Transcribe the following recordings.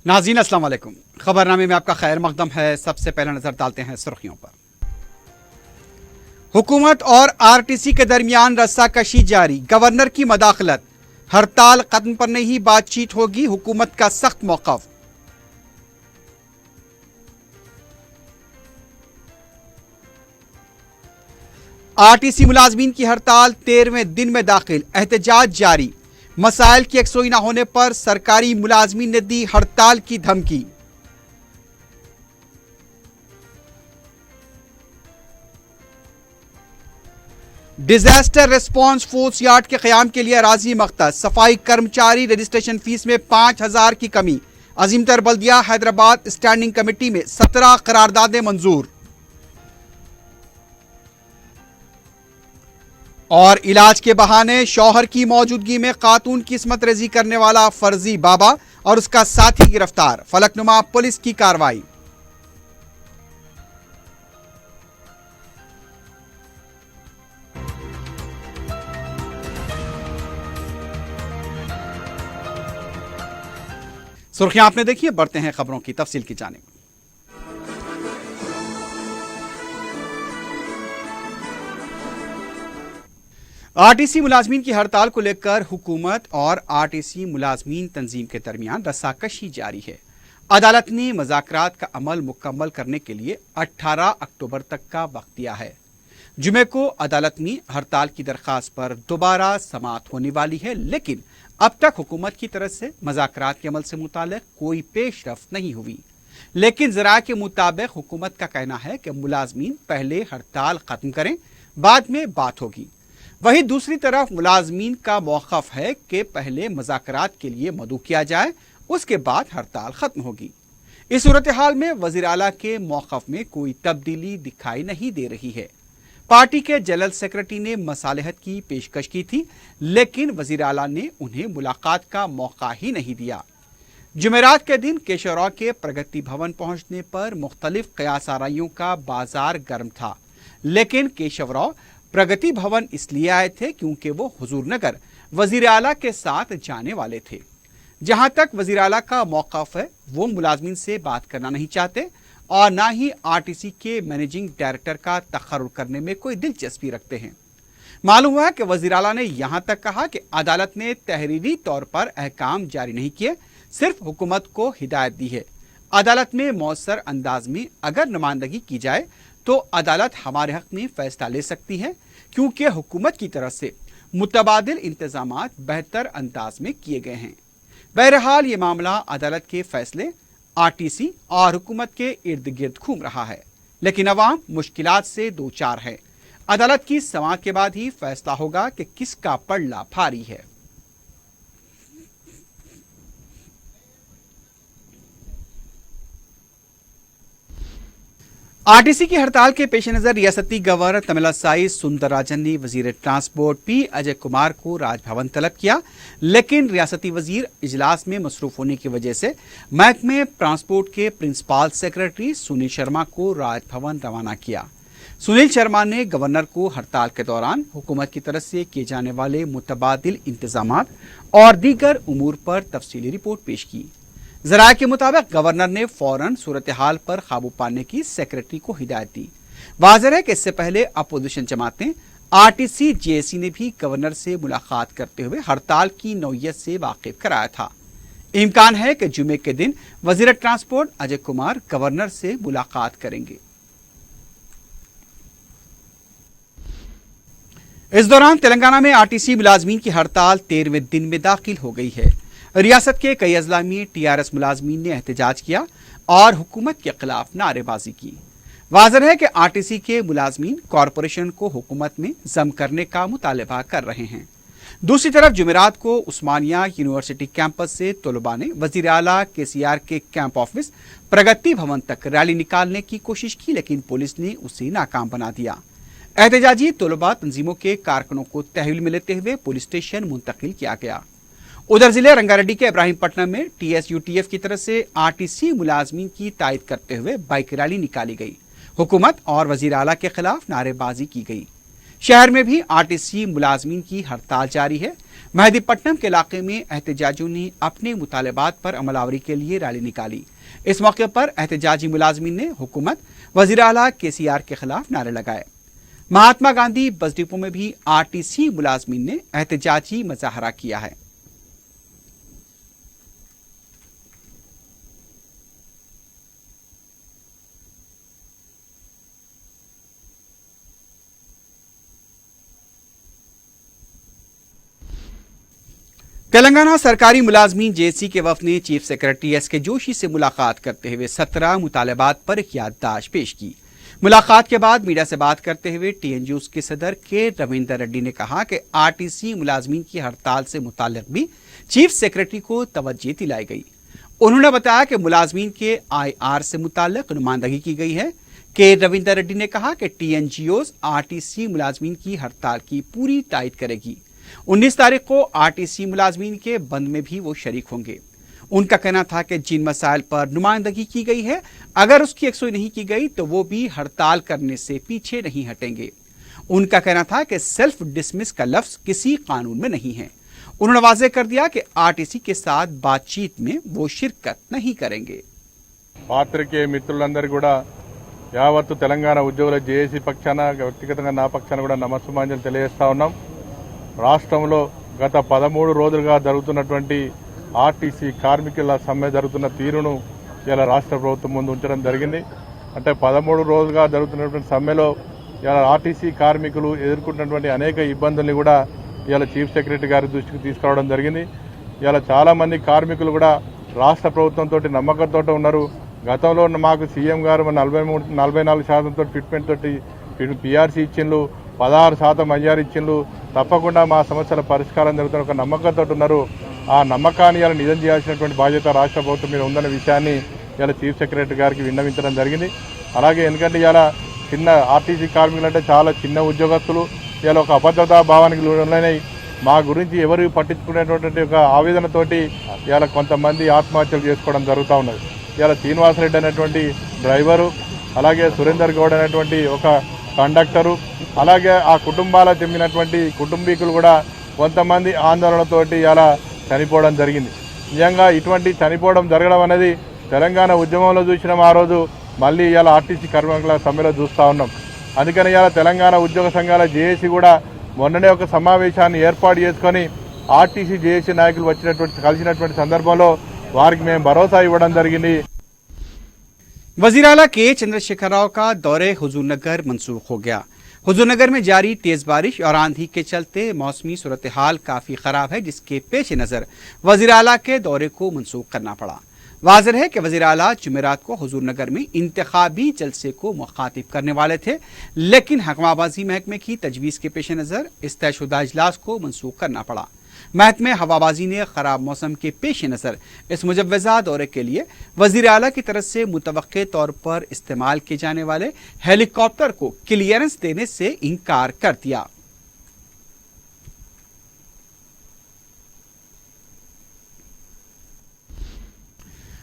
नाज़रीन अस्सलाम वालेकुम। खबरनामे में आपका खैर मकदम है। सबसे पहले नजर डालते हैं सुर्खियों पर। हुकूमत और आरटीसी के दरमियान रस्साकशी जारी, गवर्नर की मदाखलत। हड़ताल खत्म पर नहीं बातचीत होगी, हुकूमत का सख्त मौक़िफ़। आरटीसी मुलाजमीन की हड़ताल 13वें दिन में दाखिल, एहतजाज जारी। मसाइल की यकसोई न होने पर सरकारी मुलाजमीन ने दी हड़ताल की धमकी। डिजास्टर रिस्पांस फोर्स यार्ड के क़याम के लिए अराजी मख्तस, सफाई कर्मचारी रजिस्ट्रेशन फीस में 5,000 की कमी। अजीमतर बल्दिया हैदराबाद स्टैंडिंग कमेटी में 17 करारदादें मंजूर। और इलाज के बहाने शौहर की मौजूदगी में खातून की इस्मत रेजी करने वाला फर्जी बाबा और उसका साथी गिरफ्तार, फलकनुमा पुलिस की कार्रवाई। सुर्खियां आपने देखी है, बढ़ते हैं खबरों की तफसील की जानिब। आरटीसी मुलाजमीन की हड़ताल को लेकर हुकूमत और आरटीसी मुलाजमीन तंजीम के दरमियान रस्साकशी जारी है। अदालत ने मुज़ाकरात का अमल मुकम्मल करने के लिए 18 अक्टूबर तक का वक्त दिया है। जुमे को अदालत में हड़ताल की दरख्वास्त पर दोबारा समाअत होने वाली है, लेकिन अब तक हुकूमत की तरफ से मुज़ाकरात के अमल से मुताल्लिक़ कोई पेशरफ्त नहीं हुई। लेकिन ज़राए के मुताबिक हुकूमत का कहना है कि मुलाजमीन पहले हड़ताल खत्म करें, बाद में बात होगी। वहीं दूसरी तरफ मुलाजमीन का मौक़िफ़ है कि पहले मुज़ाकरात के लिए मदऊ किया जाए, उसके बाद हड़ताल खत्म होगी। इस सूरत हाल में वज़ीर आला के मौक़िफ़ में कोई तब्दीली दिखाई नहीं दे रही है। पार्टी के जनरल सेक्रेटरी ने मसालहत की पेशकश की थी, लेकिन वज़ीर आला ने उन्हें मुलाकात का मौका ही नहीं दिया। जुमेरात के दिन केशवराव के प्रगति भवन पहुंचने पर मुख्तलिफ क़यास आराइयों का बाजार गर्म था, लेकिन केशवराव प्रगति भवन इसलिए आए थे क्योंकि वो हुजूर नगर वज़ीर आला के साथ जाने वाले थे। जहां तक वज़ीर आला का मौक़िफ़ है, वो मुलाजमीन से बात करना नहीं चाहते और ना ही आरटीसी के मैनेजिंग डायरेक्टर का तक़र्रुर करने में कोई दिलचस्पी रखते हैं। मालूम हुआ कि वज़ीर आला ने यहां तक कहा कि अदालत ने तहरीरी तौर पर अहकाम जारी नहीं किए, सिर्फ हुकूमत को हिदायत दी है। अदालत में मौसर अंदाज में अगर नुमाइंदगी की जाए तो अदालत हमारे हक में फैसला ले सकती है, क्योंकि हुकूमत की तरफ से मुतबादिल इंतजामात बेहतर अंदाज में किए गए हैं। बहरहाल ये मामला अदालत के फैसले, आरटीसी और हुकूमत के इर्द गिर्द घूम रहा है, लेकिन अवाम मुश्किलात से दो चार है। अदालत की समाअत के बाद ही फैसला होगा कि किसका पल्ला भारी है। आरटीसी की हड़ताल के पेश नजर रियासती गवर्नर तमिलसाई सुंदरराजन ने वजीर ट्रांसपोर्ट पी अजय कुमार को राजभवन तलब किया, लेकिन रियासती वजीर इजलास में मसरूफ होने की वजह से महकमे ट्रांसपोर्ट के प्रिंसिपल सेक्रेटरी सुनील शर्मा को राजभवन रवाना किया। सुनील शर्मा ने गवर्नर को हड़ताल के दौरान हुकूमत की तरफ से किए जाने वाले मुतबादिल इंतजामात और दीगर उमूर पर तफसीली रिपोर्ट पेश की। ज़राए के मुताबिक गवर्नर ने फौरन सूरत हाल पर काबू पाने की सेक्रेटरी को हिदायत दी। वाज़ेह है कि इससे पहले अपोजिशन जमातें आरटीसी जेएसी ने भी गवर्नर से मुलाकात करते हुए हड़ताल की नौयत से वाकिफ कराया था। इम्कान है कि जुमे के दिन वजीर ट्रांसपोर्ट अजय कुमार गवर्नर से मुलाकात करेंगे। इस दौरान तेलंगाना में आरटीसी मुलाजमीन की हड़ताल 13वें दिन में दाखिल हो गई है। रियासत के कई अजला में टीआरएस मुलाजमीन ने एहतजाज किया और हुकूमत के खिलाफ नारेबाजी की। वाज़ेह है कि आरटीसी के मुलाजमीन कॉरपोरेशन को हुकूमत में जम करने का मुतालबा कर रहे हैं। दूसरी तरफ जुमेरात को उस्मानिया यूनिवर्सिटी कैंपस से तलबा ने वजीर आला केसीआर के कैंप ऑफिस प्रगति भवन तक रैली निकालने की कोशिश की, लेकिन पुलिस ने उसे नाकाम बना दिया। एहतजाजी तलबा तंजीमों के कारकुनों को तहवील में लेते हुए पुलिस स्टेशन मुंतकिल किया गया। उधर जिले रंगारेड्डी के इब्राहिमपट्टनम में टीएसयूटीएफ की तरफ से आरटीसी मुलाजमीन की तायद करते हुए बाइक रैली निकाली गई। हुकूमत और वजीर आला के खिलाफ नारेबाजी की गई। शहर में भी आरटीसी मुलाजमीन की हड़ताल जारी है, मेहदीपट्टनम के इलाके में एहतजाजियों ने अपने मुतालबात पर अमलावरी के लिए रैली निकाली। इस मौके पर एहतजाजी मुलाजमीन ने हुकूमत, वजीर आला KCR के खिलाफ नारे लगाए। महात्मा गांधी बस डिपो में भी RTC मुलाजमीन ने एहतजाजी मुजाहरा किया है। तेलंगाना सरकारी मुलाजमीन JSC के वफद ने चीफ सेक्रेटरी SK जोशी से मुलाकात करते हुए 17 मुतालबात पर एक याददाश्त पेश की। मुलाकात के बाद मीडिया से बात करते हुए TNGOs के सदर K रविंदर रेड्डी ने कहा कि RTC मुलाजमीन की हड़ताल से मुताल्लिक भी चीफ सेक्रेटरी को तवज्जो दिलाई गई। उन्होंने बताया कि मुलाजमीन के IR से मुताल्लिक नुमाइंदगी की गई है। K रविंदर रेड्डी ने कहा कि TNGOs RTC मुलाजमीन की हड़ताल की पूरी तायद करेगी। 19 तारीख को RTC मुलाजमीन के बंद में भी वो शरीक होंगे। उनका कहना था कि जिन मसाइल पर नुमाइंदगी की गई है, अगर उसकी यकसुई नहीं की गई तो वो भी हड़ताल करने से पीछे नहीं हटेंगे। उनका कहना था कि सेल्फ डिसमिस का लफ्ज किसी कानून में नहीं है। उन्होंने वाज़ेह कर दिया कि RTC के साथ बातचीत में वो शिरकत नहीं करेंगे। పాత్రికేయ మిత్రులందరూ కూడా యావత్తు తెలంగాణ ఉద్యోగుల JSC పక్షాన వ్యక్తిగతంగా నా పక్షాన కూడా నమస్సుమాంజలు తెలియజేస్తా ఉన్నాం। రాష్ట్రంలో గత 13 రోజులుగా జరుగుతున్నటువంటి RTC కార్మికుల సమ్మె జరుగుతున్న తీరును ఇలా రాష్ట్ర ప్రభుత్వం ముందు ఉంచడం జరిగింది। అంటే 13 రోజులుగా జరుగుతున్నటువంటి సమ్మెలో ఇలా RTC కార్మికులు ఎదుర్కొంటున్నటువంటి అనేక ఇబ్బందుల్ని కూడా ఇలా చీఫ్ సెక్రటరీ గారి దృష్టికి తీసుకురావడం జరిగింది। ఇలా చాలా మంది కార్మికులు కూడా రాష్ట్ర ప్రభుత్వంతో నమ్మకంతో ఉన్నారు। గతంలో మాకు సీఎం గారు 44% ఫిట్మెంట్ తోటి PRC ఇచ్చిండ్రు, 16% IR ఇచ్చిండ్రు, తప్పకుండా మా సమస్యల పరిష్కారం జరుగుతున్న ఒక నమ్మకంతో ఉన్నారు। ఆ నమ్మకాన్ని ఇలా నిజం చేయాల్సినటువంటి బాధ్యత రాష్ట్ర ప్రభుత్వం మీద ఉందన్న విషయాన్ని ఇలా చీఫ్ సెక్రటరీ గారికి విన్నవించడం జరిగింది। అలాగే ఎందుకంటే ఇలా చిన్న RTC కార్మికులు అంటే చాలా చిన్న ఉద్యోగస్తులు, ఇలా ఒక అభద్రతా భావానికి లోనై మా గురించి ఎవరు పట్టించుకునేటువంటి ఒక ఆవేదనతోటి ఇలా కొంతమంది ఆత్మహత్యలు చేసుకోవడం జరుగుతూ ఉన్నది। ఇలా శ్రీనివాసరెడ్డి అనేటువంటి డ్రైవరు, అలాగే సురేందర్ గౌడ్ అనేటువంటి ఒక కండక్టరు, అలాగే ఆ కుటుంబాలకు చెందినటువంటి కుటుంబీకులు కూడా కొంతమంది ఆందోళనతోటి ఇలా చనిపోవడం జరిగింది। నిజంగా ఇటువంటి చనిపోవడం జరగడం అనేది తెలంగాణ ఉద్యమంలో చూసినాం, ఆ రోజు మళ్ళీ ఇలా RTC కార్మికుల సమ్మెలో చూస్తూ ఉన్నాం। అందుకని ఇలా తెలంగాణ ఉద్యోగ సంఘాల JSC కూడా మొన్ననే ఒక సమావేశాన్ని ఏర్పాటు చేసుకొని RTC JSC నాయకులు కలిసినటువంటి సందర్భంలో వారికి మేము భరోసా ఇవ్వడం జరిగింది। वजीर आला K चंद्रशेखर राव का दौरे हुजूरनगर मनसूख हो गया। हुजूरनगर में जारी तेज बारिश और आंधी के चलते मौसमी सूरत हाल काफी खराब है, जिसके पेश नजर वजीर आला के दौरे को मनसूख करना पड़ा। वाज़ेह है कि वजीर आला जुमेरात को हुजूरनगर में इंतखाबी जलसे को मुखातिब करने वाले थे, लेकिन हवाबाजी महकमे की तजवीज़ के पेश नज़र इस तयशुदा इजलास को मनसूख करना पड़ा। महकमे हवाबाजी ने खराब मौसम के पेश नज़र इस मुजव्वज़ा दौरे के लिए वज़ीर आला की तरफ से मुतवक्के तौर पर इस्तेमाल किए जाने वाले हेलीकॉप्टर को क्लियरेंस देने से इनकार कर दिया।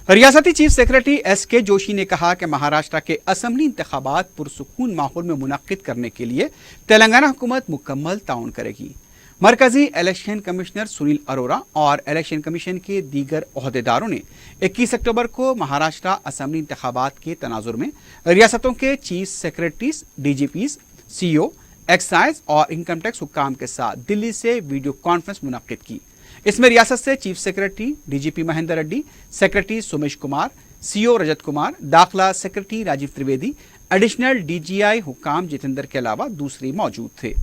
रियासती चीफ सेक्रेटरी SK जोशी ने कहा कि महाराष्ट्र के असेंबली इंतखाबात पुरसुकून माहौल में मुनक्किद करने के लिए तेलंगाना हुकूमत मुकम्मल ताउन करेगी। मरकजी इलेक्शन कमिश्नर सुनील अरोरा और इलेक्शन कमीशन के दीगर ओहदेदारों ने 21 अक्टूबर को महाराष्ट्र असेंबली इंतखाबात के तनाजुर में रियासतों के chief secretaries, DGPs, CO, excise और इनकम टैक्स हुक्काम के साथ दिल्ली से वीडियो कॉन्फ्रेंस मुनक्किद की। इसमें रियासत से chief secretary DGP Mahendra Reddy, secretary Somesh Kumar, CO Rajat Kumar, दाखिला secretary Rajeev Trivedi, additional DGI हुक्काम जितेंद्र के अलावा दूसरे मौजूद थे।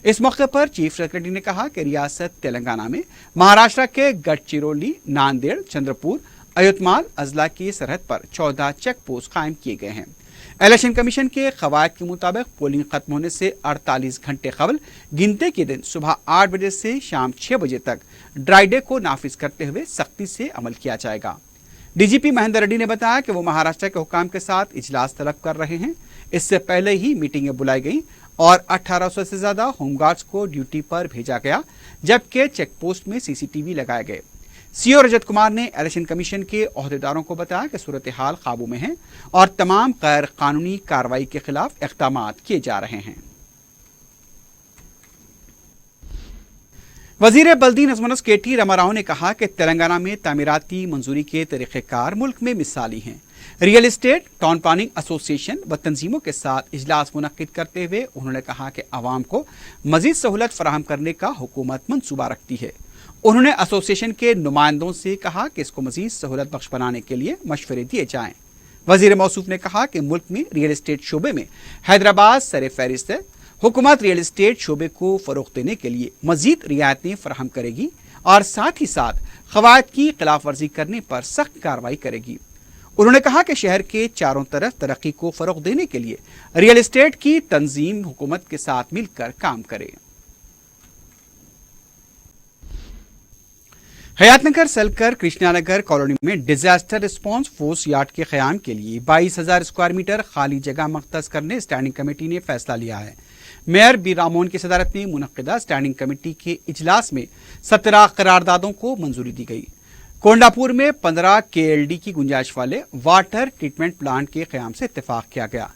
इस मौके पर चीफ सेक्रेटरी ने कहा कि रियासत तेलंगाना में महाराष्ट्र के गढ़चिरौली, नांदेड़, चंद्रपुर, अयोतमाल अजला की सरहद पर 14 चेक पोस्ट कायम किए गए हैं। इलेक्शन कमीशन के कवायद के मुताबिक पोलिंग खत्म होने से 48 घंटे कबल गिनती के दिन सुबह 8 बजे से शाम 6 बजे तक ड्राई डे को नाफिज करते हुए सख्ती से अमल किया जाएगा। DGP महेंद्र रेड्डी ने बताया कि वो महाराष्ट्र के हुक्काम के साथ इजलास तलब कर रहे हैं। इससे पहले ही मीटिंगें बुलाई गई और 1800 से ज्यादा होमगार्ड्स को ड्यूटी पर भेजा गया, जबकि चेक पोस्ट में CCTV लगाए गए। CO रजत कुमार ने इलेक्शन कमीशन के ओहदेदारों को बताया कि सूरत हाल काबू में है और तमाम गैर कानूनी कार्रवाई के खिलाफ इक़दामात किए जा रहे हैं। वजीर बल्दी नज़मुनस केटी रामाराव ने कहा कि तेलंगाना में तामीराती मंजूरी के तरीक़ेकार मुल्क में मिसाली हैं। Real estate town planning association व तंजीमों के साथ इजलास मुनक्किद करते हुए उन्होंने कहा कि आवाम को मजीद सहूलत फराहम करने का हुकूमत मंसूबा रखती है। उन्होंने एसोसिएशन के नुमाइंदों से कहा कि इसको मजीद सहूलत बख्श बनाने के लिए मशवरे दिए जाएं। वजीर मौसूफ ने कहा कि मुल्क में रियल एस्टेट शोबे में हैदराबाद सर फहरिस्त है। हुकूमत रियल एस्टेट शोबे को फरोग देने के लिए मजीद रियायतें फराहम करेगी और साथ ही साथ क़वायद की खिलाफ वर्जी करने पर सख्त कार्रवाई करेगी। उन्होंने कहा कि शहर के चारों तरफ तरक्की को फरोग देने के लिए रियल एस्टेट की तंजीम हुकूमत के साथ मिलकर काम करे। हयातनगर सलकर कृष्णानगर कॉलोनी में डिजास्टर रिस्पांस फोर्स यार्ड के क़याम के लिए 22,000 स्क्वायर मीटर खाली जगह मख्तस करने स्टैंडिंग कमेटी ने फैसला लिया है। मेयर बी रामोहन की सदारत में मुनक्किदा स्टैंडिंग कमेटी के इजलास में 17 करारदादों को मंजूरी दी गई। कोंडापुर में 15 KLD की गुंजाइश वाले वाटर ट्रीटमेंट प्लांट के क़याम से इत्तेफाक किया गया।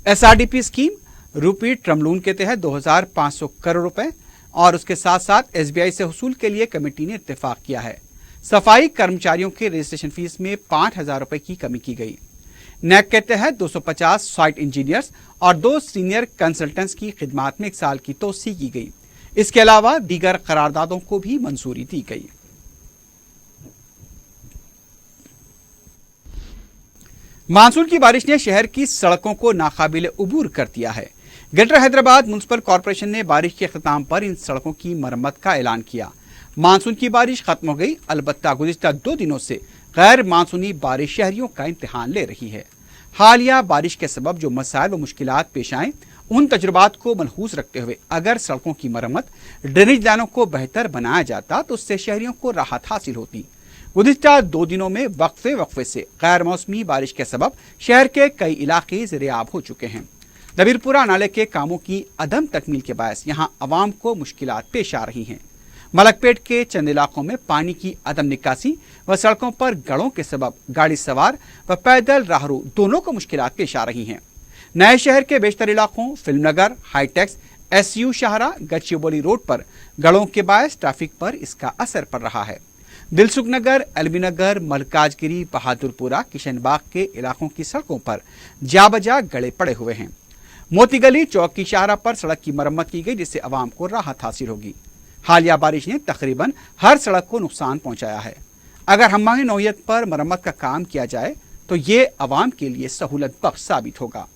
SRDP स्कीम रूपी ट्रम लोन के तहत 2,500 करोड़ रुपए और उसके साथ साथ SBI से हुसूल के लिए कमेटी ने इत्तेफाक किया है। सफाई कर्मचारियों के रजिस्ट्रेशन फीस में 5,000 रुपए की कमी की गई। NAC के तहत 250 साइट इंजीनियर्स और 2 सीनियर कंसल्टेंट्स की खिदमात में 1 साल की तोसी की गई। इसके अलावा दीगर करारदादों को भी मंजूरी दी गई। मानसून की बारिश ने शहर की सड़कों को नाकाबिल उबूर कर दिया है। ग्रेटर हैदराबाद म्युनिसिपल कॉर्पोरेशन ने बारिश के अख्ताम पर इन सड़कों की मरम्मत का ऐलान किया। मानसून की बारिश खत्म हो गई, अलबत्ता गुज़िश्ता 2 दिनों से गैर मानसूनी बारिश शहरियों का इम्तिहान ले रही है। हालिया बारिश के सबब जो मसाइल व मुश्किलात पेश आए, उन तजुर्बात को मलहूज रखते हुए अगर सड़कों की मरम्मत, ड्रेनेज लाइनों को बेहतर बनाया जाता तो उससे शहरियों को राहत हासिल होती। गुज़िश्ता 2 दिनों में वक्फे से गैर मौसमी बारिश के सबब शहर के कई इलाके ज़ेर-ए-आब हो चुके हैं। दबीरपुरा नाले के कामों की अदम तकमील के बायस यहाँ अवाम को मुश्किलात पेश आ रही हैं। मलकपेट के चंद इलाकों में पानी की अदम निकासी व सड़कों पर गड़ों के सबब गाड़ी सवार व पैदल राहरू दोनों को मुश्किलात पेश आ रही हैं। नए शहर के बेशतर इलाकों फिल्मनगर, हाईटेक्स, SU शाहरा, गच्चीबोली रोड पर गड़ों के बायस ट्रैफिक पर इसका असर पड़ रहा है। दिलसुख नगर, एलबी नगर, मलकाजगिरी, बहादुरपुरा, किशनबाग के इलाकों की सड़कों पर जाबजा गड़े पड़े हुए हैं। मोती गली चौक की शाहरा पर सड़क की मरम्मत की गई, जिससे अवाम को राहत हासिल होगी। हालिया बारिश ने तकरीबन हर सड़क को नुकसान पहुंचाया है। अगर हमारी नौयत पर मरम्मत का काम किया जाए तो ये अवाम के लिए सहूलत बख्श साबित होगा।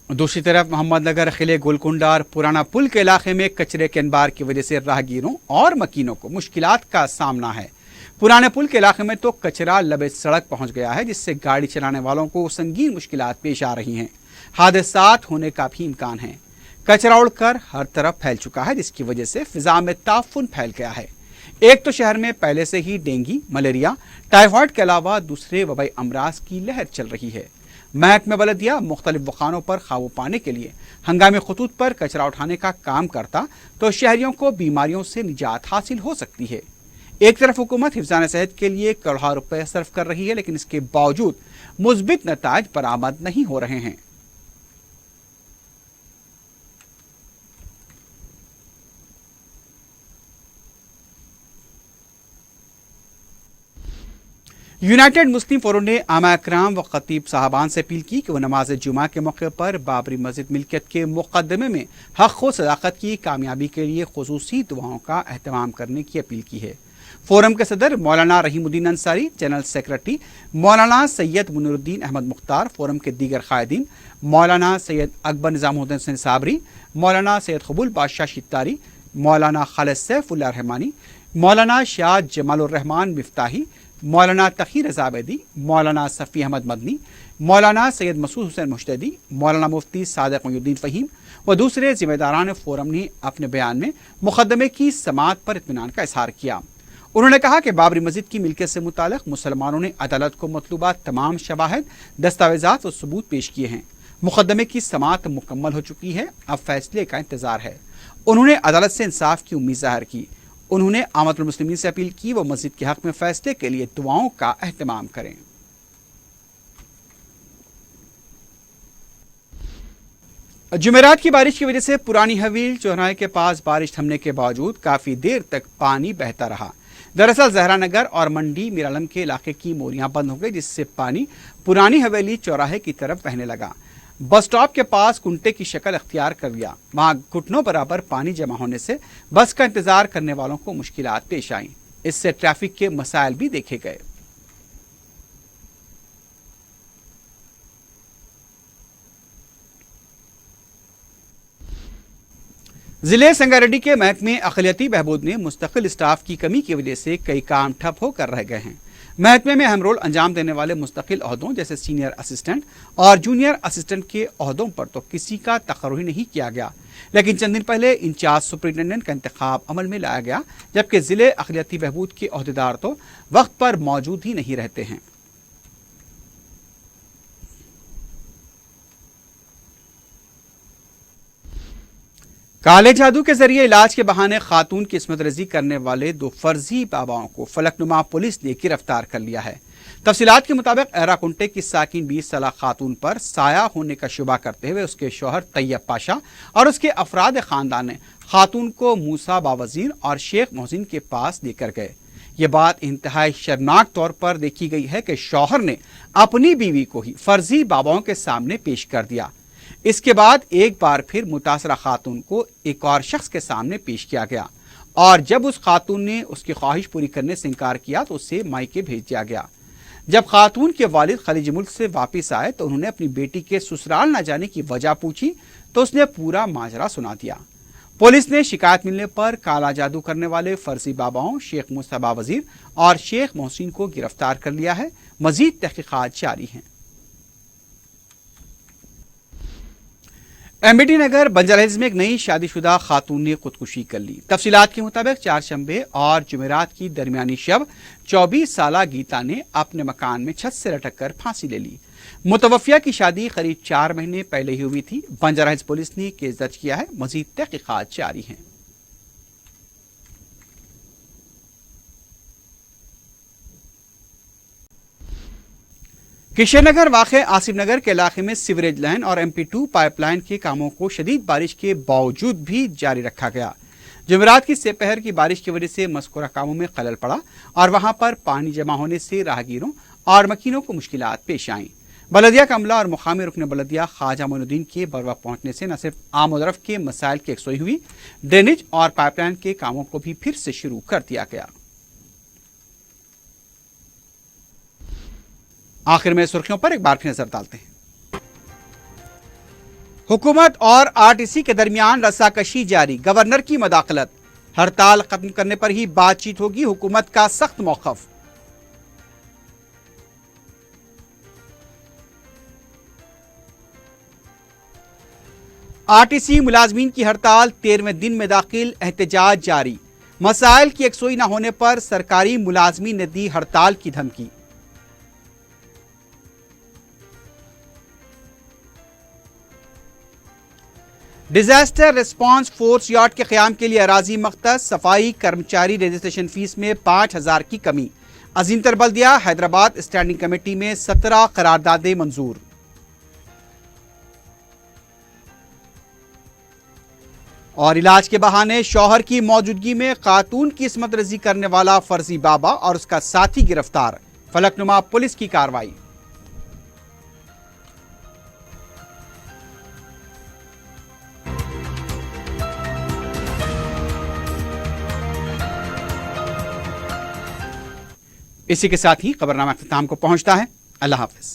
दूसरी तरफ मोहम्मदनगर, खिले, गोलकुंडा और पुराना पुल के इलाके में कचरे के अंबार की वजह से राहगीरों और मकीनों को मुश्किलात का सामना है। पुराने पुल के इलाके में तो कचरा लबे सड़क पहुंच गया है, जिससे गाड़ी चलाने वालों को संगीन मुश्किलात पेश आ रही हैं। हादसात होने का भी इम्कान है। कचरा उड़कर हर तरफ फैल चुका है, जिसकी वजह से फिजा में ताफुन फैल गया है। एक तो शहर में पहले से ही डेंगू, मलेरिया, टाइफाइड के अलावा दूसरे वबाई अमराज की लहर चल रही है। महकमा बलदिया मुख्तलिफ वखानों पर काबू पाने के लिए हंगामी खतूत पर कचरा उठाने का काम करता तो शहरियों को बीमारियों से निजात हासिल हो सकती है। एक तरफ हुकूमत हिफ्ज़ान सेहत के लिए करोड़ों रुपए सर्फ कर रही है, लेकिन इसके बावजूद मुस्बित नताज बरामद नहीं हो रहे हैं। यूनाइटेड मुस्लिम फोरम ने आमा अकराम व खतीब साहबान से अपील की कि वह नमाज जुमा के मौके पर बाबरी मस्जिद मिल्कियत के मुकदमे में हक़ व सदाकत की कामयाबी के लिए खुसूसी दुआओं का एहतमाम करने की अपील की है। फोरम के सदर मौलाना रहीमुद्दीन अंसारी, जनरल सेक्रेटरी मौलाना सैयद मुनीरुद्दीन अहमद मुख्तार, फोरम के दीगर कायदीन मौलाना सैयद अकबर निज़ामुद्दीन साबरी, मौलाना सैयद कबूल बादशाह शित्तारी, मौलाना खालिद सैफुल्लाह रहमानी, मौलाना शाह जमालुर रहमान मिफ्ताही, मौलाना तकी रज़ा बैदी, मौलाना सफ़ी अहमद मदनी, मौलाना सैयद मसूद हुसैन मुश्तदी, मौलाना मुफ्ती सादिक मुहिउद्दीन फ़हीम व दूसरे ज़िम्मेदारान फोरम ने अपने बयान में मुकदमे की समाअत पर इत्मीनान का इजहार किया। उन्होंने कहा कि बाबरी मस्जिद की मिल्कियत से मुताल्लिक़ मुसलमानों ने अदालत को मतलूबा तमाम शवाहिद, दस्तावेजात और सबूत पेश किए हैं। मुकदमे की समाअत मुकम्मल हो चुकी है, अब फैसले का इंतजार है। उन्होंने अदालत से इंसाफ की उम्मीद जाहिर की। उन्होंने आमतुल मुस्लिमीन से अपील की वो मस्जिद के हक में फैसले के लिए दुआओं का एहतमाम करें। जुमेरात की बारिश की वजह से पुरानी हवील चौराहे के पास बारिश थमने के बावजूद काफी देर तक पानी बहता रहा। दरअसल जहरा नगर और मंडी मीरालम के इलाके की मोरियां बंद हो गई, जिससे पानी पुरानी हवेली चौराहे की तरफ बहने लगा। बस स्टॉप के पास कुंटे की शक्ल अख्तियार कर लिया। वहां घुटनों बराबर पानी जमा होने से बस का इंतजार करने वालों को मुश्किलात पेश आईं। इससे ट्रैफिक के मसाइल भी देखे गए। जिले संगारेड्डी के महकमे अखिलियती बहबूद में मुस्तकिल स्टाफ की कमी की वजह से कई काम ठप होकर रह गए हैं। महकमे में अहम रोल अंजाम देने वाले मुस्तकिल ओहदों जैसे सीनियर असिस्टेंट और जूनियर असिस्टेंट के ओहदों पर तो किसी का तकर्रुर नहीं किया गया, लेकिन चंद दिन पहले इंचार्ज सुपरिटेंडेंट का इंतखाब अमल में लाया गया, जबकि जिले अखिलियती बहबूद के ओहदेदार तो वक्त पर मौजूद ही नहीं रहते हैं। काले जादू के जरिए इलाज के बहाने खातून की इस्मत रजी करने वाले 2 फर्जी बाबाओं को फलकनुमा पुलिस ने गिरफ्तार कर लिया है। तफसीलात के मुताबिक एराकुंटे की साकिन 20 साल खातून पर साया होने का शुबा करते हुए उसके शौहर तैयब पाशा और उसके अफराद खानदान ने खातून को मूसा बावजीर और शेख मोहसिन के पास लेकर गए। ये बात इंतहाई शर्मनाक तौर पर देखी गई है कि शौहर ने अपनी बीवी को ही फर्जी बाबाओं के सामने पेश कर दिया। इसके बाद एक बार फिर मुतासरा खातून को एक और शख्स के सामने पेश किया गया और जब उस खातून ने उसकी ख्वाहिश पूरी करने से इनकार किया तो उसे मायके भेज दिया गया। जब खातून के वालिद खलीज मुल्क से वापस आए तो उन्होंने अपनी बेटी के ससुराल न जाने की वजह पूछी तो उसने पूरा माजरा सुना दिया। पुलिस ने शिकायत मिलने पर काला जादू करने वाले फर्जी बाबाओं शेख मूसा बावजीर और शेख मोहसिन को गिरफ्तार कर लिया है। मजीद तहकीकात जारी हैं। एमबीटी नगर बंजारा हिल्स में एक नई शादीशुदा खातून ने खुदकुशी कर ली। तफसीलात के मुताबिक चारशंबे और जुमेरात की दरमियानी शब 24 साला गीता ने अपने मकान में छत से लटक कर फांसी ले ली। मुतवफिया की शादी करीब 4 महीने पहले ही हुई थी। बंजारा हिल्स पुलिस ने केस दर्ज किया है। मजीद तहकीकात जारी हैं। किशननगर वाक़े आसिफ नगर के इलाके में सीवरेज लाइन और MP2 पाइपलाइन के कामों को शदीद बारिश के बावजूद भी जारी रखा गया। जुमेरात की सेपहर की बारिश की वजह से मज़कूरा कामों में खलल पड़ा और वहां पर पानी जमा होने से राहगीरों और मकीनों को मुश्किलात पेश आईं। बलदिया का अमला और मुकामी रुकन बलदिया ख्वाजा मोइनुद्दीन के बर वक्त पहुंचने से न सिर्फ आम व रफ्त के मसाइल की यकसोई हुई, ड्रेनेज और पाइपलाइन के कामों को भी फिर से शुरू कर दिया गया। आखिर में सुर्खियों पर एक बार फिर नजर डालते हैं। हुकूमत और RTC के दरमियान रस्साकशी जारी, गवर्नर की मदाखलत। हड़ताल खत्म करने पर ही बातचीत होगी, हुकूमत का सख्त मौक़िफ़। RTC मुलाजमीन की हड़ताल 13वें दिन में दाखिल, एहतजाज जारी। मसाइल की यकसोई न होने पर सरकारी मुलाजमीन ने दी हड़ताल की धमकी। डिजास्टर रिस्पांस फोर्स यार्ड के क़याम के लिए अराजी मख्तस, सफाई कर्मचारी रजिस्ट्रेशन फीस में 5000 की कमी। अजीम तर बल्दिया हैदराबाद स्टैंडिंग कमेटी में 17 करारदादें मंजूर। और इलाज के बहाने शौहर की मौजूदगी में खातून की इस्मत रजी करने वाला फर्जी बाबा और उसका साथी गिरफ्तार, फलकनुमा पुलिस की कार्रवाई। इसी के साथ ही खबरनामा अख्ताम को पहुंचता है। अल्लाह हाफिज।